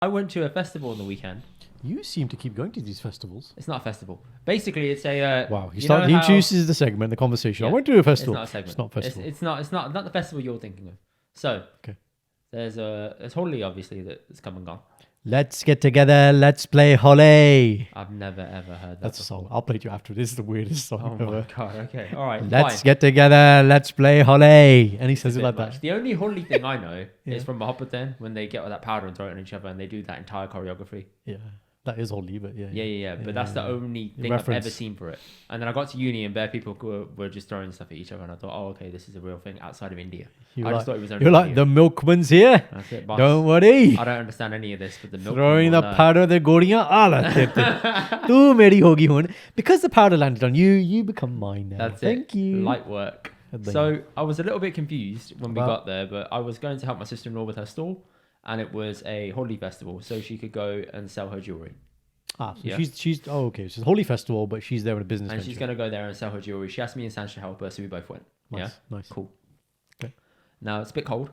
I went to a festival on the weekend. You seem to keep going to these festivals. It's not a festival. Basically, it's a. Wow, he introduces the segment, the conversation. Yeah, I went to a festival. It's not a segment. It's not a festival. It's not the festival you're thinking of. So, okay. There's Holi, obviously, that's come and gone. Let's get together. Let's play Holi. I've never ever heard that. That's a song. I'll play it to you after. This is the weirdest song ever. Oh my god. Okay. All right. Let's get together. Let's play Holi. And he says it like much. that. The only Holi thing I know is from Mahabharata when they get all that powder and throw it on each other and they do that entire choreography. Yeah. That is Holi, but yeah. But that's the only thing I've ever seen for it. And then I got to uni and bare people were just throwing stuff at each other, and I thought, oh, okay, this is a real thing outside of India. I just thought it was only You're like, the milkman's here. That's it, boss. Don't worry. I don't understand any of this, but the milkman throwing the powder, the godiyan, tu meri hogi hun. Because the powder landed on you, you become mine now. That's Thank you. Light work. So I was a little bit confused when we got there, but I was going to help my sister-in-law with her stall, and it was a Holi festival, so she could go and sell her jewelry. So she's okay. So it's a Holi festival, but she's there with a business. And venture. she's going to go there and sell her jewelry. She asked me and Sanj to help her, so we both went. Nice. Cool. Okay. Now it's a bit cold,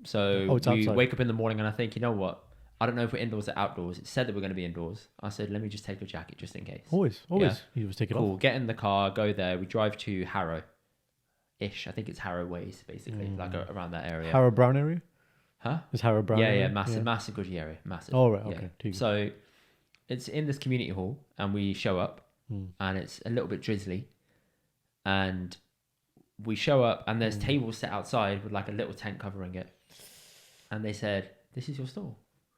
so we outside. wake up in the morning and I think, you know what? I don't know if we're indoors or outdoors. It said that we're going to be indoors. I said, let me just take a jacket just in case. Always. Yeah. You just take it Cool. off. Get in the car, go there. We drive to Harrow-ish. I think it's Harrow Ways, basically, like around that area. Harrow Brown area. Huh? Is Harrow Brown? Yeah, massive good area, massive. Oh right, okay. Yeah. So it's in this community hall, and we show up, and it's a little bit drizzly, and we show up, and there's tables set outside with like a little tent covering it, and they said, "This is your stall."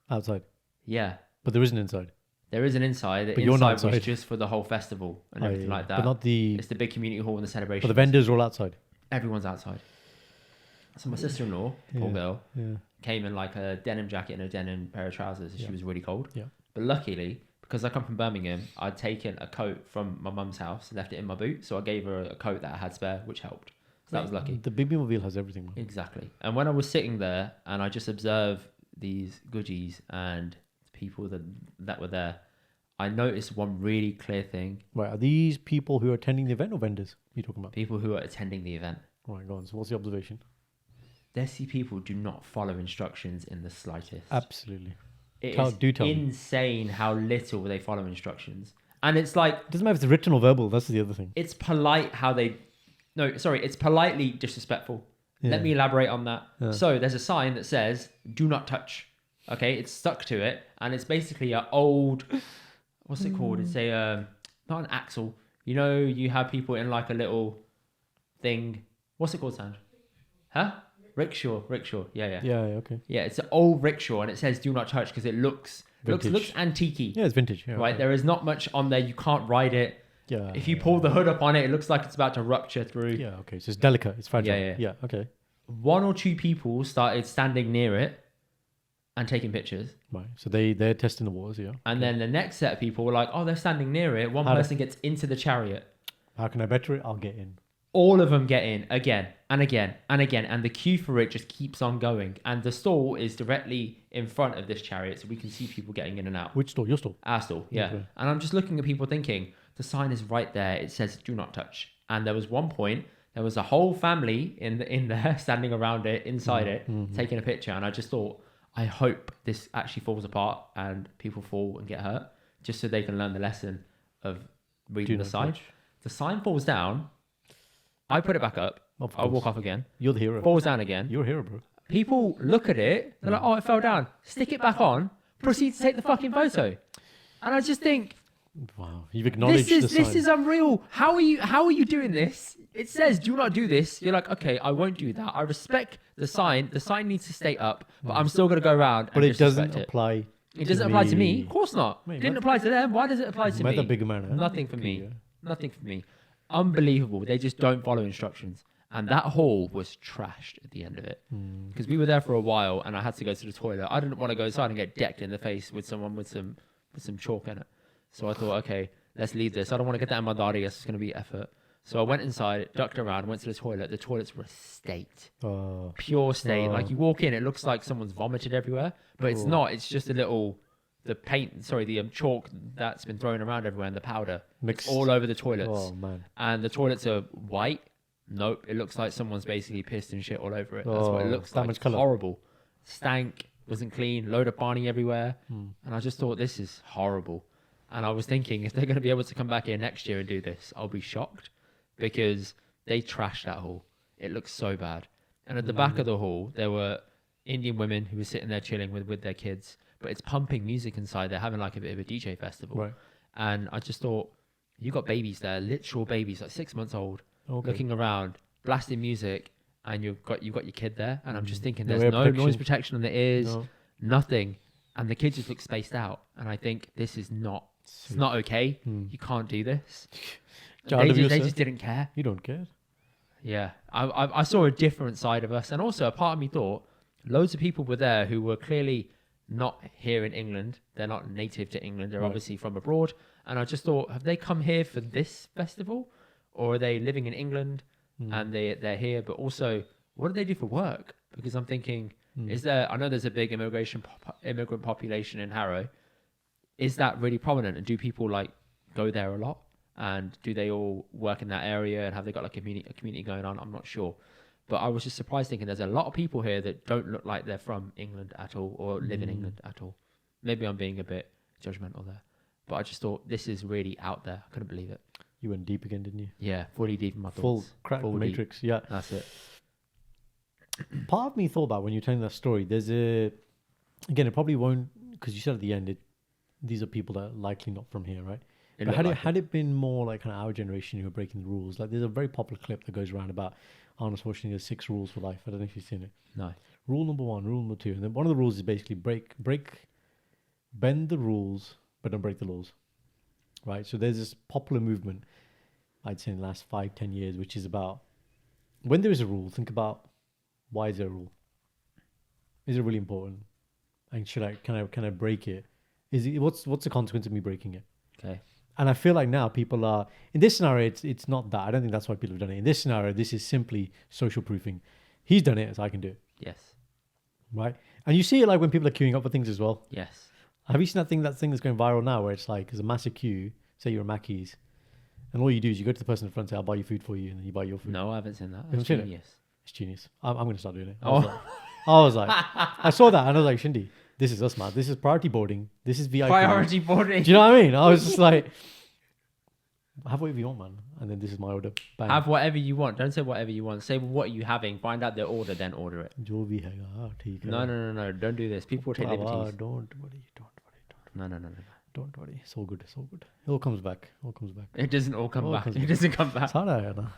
Outside. Yeah, but there isn't inside. there is an inside. The But you're not inside was inside. just for the whole festival and everything like that. But not the. It's the big community hall and the celebration. But the vendors are all outside. Everyone's outside. So my sister-in-law, poor girl, Yeah. came in like a denim jacket and a denim pair of trousers. She was really cold. Yeah. But luckily, because I come from Birmingham, I'd taken a coat from my mum's house, left it in my boot, so I gave her a coat that I had spare, which helped. So that was lucky. The Big Mobile has everything. Man. Exactly. And when I was sitting there and I just observed these goodies and people that were there, I noticed one really clear thing. Right, are these people who are attending the event or vendors you're talking about? People who are attending the event. Right, go on. So what's the observation? Desi people do not follow instructions in the slightest. Absolutely. It Tell is me. insane how little they follow instructions. And it's like... It doesn't matter if it's written or verbal. That's the other thing. It's polite how they... No, sorry. It's politely disrespectful. Yeah. Let me elaborate on that. Yeah. So there's a sign that says, do not touch. Okay? It's stuck to it. And it's basically an old... What's it called? It's a... not an axle. You know, you have people in like a little thing. What's it called, Sandra? Huh? Rickshaw. Yeah. Yeah, okay. Yeah, it's an old rickshaw and it says do not touch because it looks antique-y. Yeah, it's vintage. Yeah, Right? okay. There is not much on there. You can't ride it. Yeah. If you pull the hood up on it, it looks like it's about to rupture through. Yeah, okay. So it's delicate. It's fragile. Yeah. Okay. One or two people started standing near it and taking pictures. Right. So they're testing the waters, yeah. And then the next set of people were like, oh, they're standing near it. One person gets into the chariot. How can I better it? I'll get in. All of them get in again and again and again. And the queue for it just keeps on going. And the stall is directly in front of this chariot. So we can see people getting in and out. Which stall? Your stall? Our stall, yeah. Okay. And I'm just looking at people thinking, the sign is right there. It says do not touch. And there was one point, there was a whole family in there standing around it, inside it, taking a picture. And I just thought, I hope this actually falls apart and people fall and get hurt, just so they can learn the lesson of reading the sign. The sign falls down. I put it back up. I walk off again. You're the hero. Falls down again. You're a hero, bro. People look at it. They're like, oh, it fell down. Stick it back on. Proceed to take the fucking photo. And I just think, Wow. You've acknowledged the sign. this is unreal. How are you doing this? It says do not do this. You're like, okay, I won't do that. I respect the sign. The sign needs to stay up, but I'm still gonna go around. But and it doesn't disrespect apply. It doesn't apply to me. Of course not. Mate, It didn't apply to them. Why does it apply to me? a big man, huh? Nothing for Okay, me. yeah. Nothing for me. Unbelievable. They just don't follow instructions. And that hall was trashed at the end of it. Because we were there for a while and I had to go to the toilet. I didn't want to go inside and get decked in the face with someone with some chalk in it. So I thought, okay, let's leave this. I don't want to get that in my body. It's going to be effort. So I went inside, ducked around, went to the toilet. The toilets were a state. Pure state. Like you walk in, it looks like someone's vomited everywhere. But it's not. It's just the chalk that's been thrown around everywhere and the powder. Mixed. It's all over the toilets. Oh, man. And the toilets are white. Nope. It looks like someone's basically pissed and shit all over it. That's what it looks like. damaged It's colour. horrible. Stank. wasn't clean, load of pani everywhere. And I just thought, this is horrible. And I was thinking, if they're going to be able to come back here next year and do this, I'll be shocked, because they trashed that hall. It looks so bad. And at the back of the hall, there were Indian women who were sitting there chilling with their kids, but it's pumping music inside. They're having like a bit of a DJ festival. Right. And I just thought, you got babies there, literal babies, like 6 months old, looking around, blasting music, and you've got your kid there. And I'm just thinking, there's no noise protection on the ears, nothing. And the kids just look spaced out. And I think this is not, it's not okay. You can't do this. They just didn't care. You don't care. Yeah. I saw a different side of us. And also a part of me thought, loads of people were there who were clearly not here in England. They're not native to England. They're obviously from abroad. And I just thought, have they come here for this festival? Or are they living in England and they're here? But also, what do they do for work? Because I'm thinking, I know there's a big immigrant population in Harrow. Is that really prominent? And do people like go there a lot? And do they all work in that area? And have they got like a community going on? I'm not sure. But I was just surprised, thinking there's a lot of people here that don't look like they're from England at all or live in England at all. Maybe I'm being a bit judgmental there. But I just thought, this is really out there. I couldn't believe it. You went deep again, didn't you? Yeah, fully deep in my thoughts. Full crack the matrix. Deep. Yeah. That's it. Part of me thought about, when you're telling that story, there's again, it probably won't, because you said at the end, these are people that are likely not from here, right? But had it been more like kind of our generation who were breaking the rules, like there's a very popular clip that goes around about Arnold Schwarzenegger's 6 rules for life. I don't know if you've seen it. No. Rule number 1, rule number 2. And then one of the rules is basically bend the rules, but don't break the laws. Right? So there's this popular movement, I'd say in the last 5-10 years, which is about, when there is a rule, think about, why is there a rule? Is it really important? And can I break it? What's the consequence of me breaking it? Okay. And I feel like now people are, in this scenario, it's not that. I don't think that's why people have done it. In this scenario, this is simply social proofing. He's done it, so I can do it. Yes. Right? And you see it like when people are queuing up for things as well. Yes. Have you seen that thing that's going viral now, where it's like, there's a massive queue, say you're a Mackey's, and all you do is you go to the person in front and say, I'll buy you food for you, and then you buy your food. No, I haven't seen that. Haven't seen it? Genius. It's genius. I'm going to start doing it. I was like, I saw that and I was like, Shindy, this is us, man. This is priority boarding. This is VIP. Priority boarding. Do you know what I mean? I was just like, have whatever you want, man. And then this is my order. Bang. Have whatever you want. Don't say whatever you want. Say what are you having. Find out their order, then order it. Jo bhi hai, theek hai. No. Don't do this. People will take liberties. Don't worry. No. Don't worry. It's all good. It all comes back. It doesn't all come back. It doesn't come back. Sara,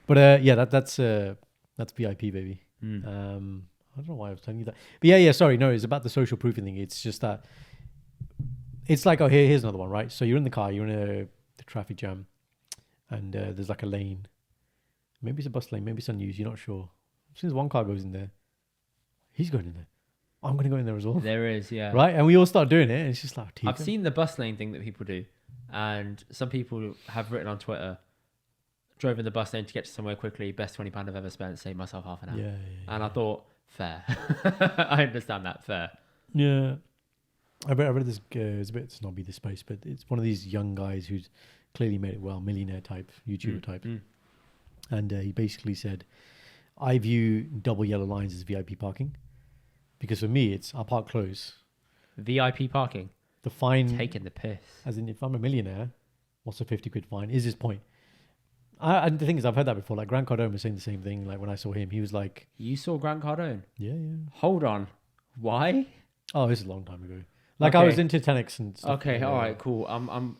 but yeah, that's VIP, baby. I don't know why I was telling you that. But yeah, sorry. No, it's about the social proofing thing. It's just that it's like, here's another one, right? So you're in the car, you're in the traffic jam, and there's like a lane. Maybe it's a bus lane, maybe it's unused, you're not sure. As soon as one car goes in there, he's going in there. I'm going to go in there as well. There is, yeah. Right? And we all start doing it, and it's just like, I've seen the bus lane thing that people do, and some people have written on Twitter, drove in the bus lane to get to somewhere quickly, best £20 I've ever spent, saved myself half an hour. Yeah. And I thought, fair. I understand that, fair. Yeah. I read this, it's a bit snobby, this space, but it's one of these young guys who's clearly made it well, millionaire type, YouTuber type. And he basically said, I view double yellow lines as VIP parking. Because for me, I park close. VIP parking? The fine... Taking the piss. As in, if I'm a millionaire, what's a 50 quid fine? Is his point. And the thing is, I've heard that before. Like, Grant Cardone was saying the same thing. Like, when I saw him, he was like... You saw Grant Cardone? Yeah. Hold on. Why? Oh, this is a long time ago. Like, okay. I was into Tenix and stuff. Okay, all right, cool.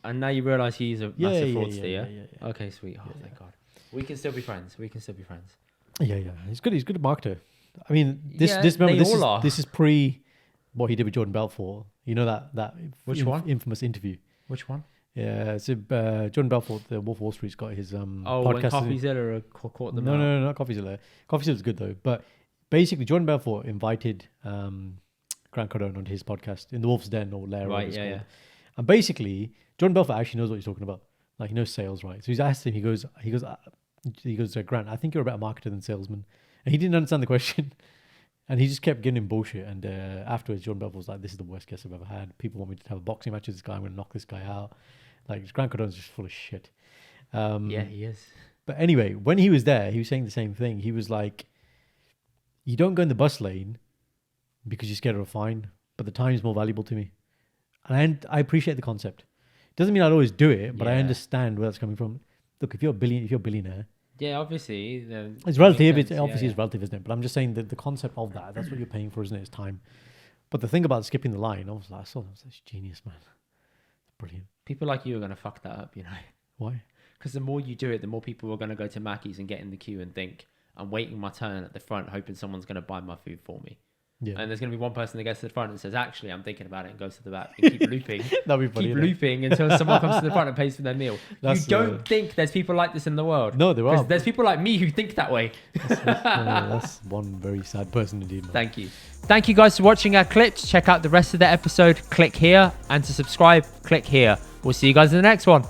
And now you realise he's a massive fraudster, yeah? Okay, sweet. Oh, thank God. We can still be friends. Yeah. He's good. He's a good marketer. I mean, this is pre what he did with Jordan Belfort. You know that infamous interview. Which one? Yeah, so Jordan Belfort, the Wolf of Wall Street's got his podcast. When CoffeeZilla caught them out. No, not CoffeeZilla. CoffeeZilla's good though. But basically, Jordan Belfort invited Grant Cardone onto his podcast in the Wolf's Den or Lair. Right, yeah. And basically, Jordan Belfort actually knows what he's talking about. Like, he knows sales, right? So he's asked him. He goes, Grant, I think you're a better marketer than salesman. And he didn't understand the question. And he just kept giving him bullshit. And afterwards, Jordan Belfort was like, this is the worst guest I've ever had. People want me to have a boxing match with this guy. I'm going to knock this guy out. Like, Grant Cardone's just full of shit. Yeah, he is. But anyway, when he was there, he was saying the same thing. He was like, you don't go in the bus lane because you're scared of a fine, but the time is more valuable to me. And I appreciate the concept. Doesn't mean I'd always do it, but I Yeah. understand where that's coming from. Look, if you're a billionaire, Yeah, obviously. Then it's it relative. makes It sense. obviously Yeah, is relative, isn't it? But I'm just saying that the concept of that's what you're paying for, isn't it? It's time. But the thing about skipping the line, I was like, that's genius, man. Brilliant. People like you are going to fuck that up, you know. Why? Because the more you do it, the more people are going to go to Mackey's and get in the queue and think, I'm waiting my turn at the front, hoping someone's going to buy my food for me. Yeah. And there's going to be one person that gets to the front and says, actually, I'm thinking about it, and goes to the back and keep looping. That'd be funny. Keep innit? looping until someone comes to the front and pays for their meal. That's, You don't think there's people like this in the world. No, there are. There's people like me who think that way. That's one very sad person indeed, man. Thank you. Thank you guys for watching our clips. Check out the rest of the episode. Click here. And to subscribe, click here. We'll see you guys in the next one.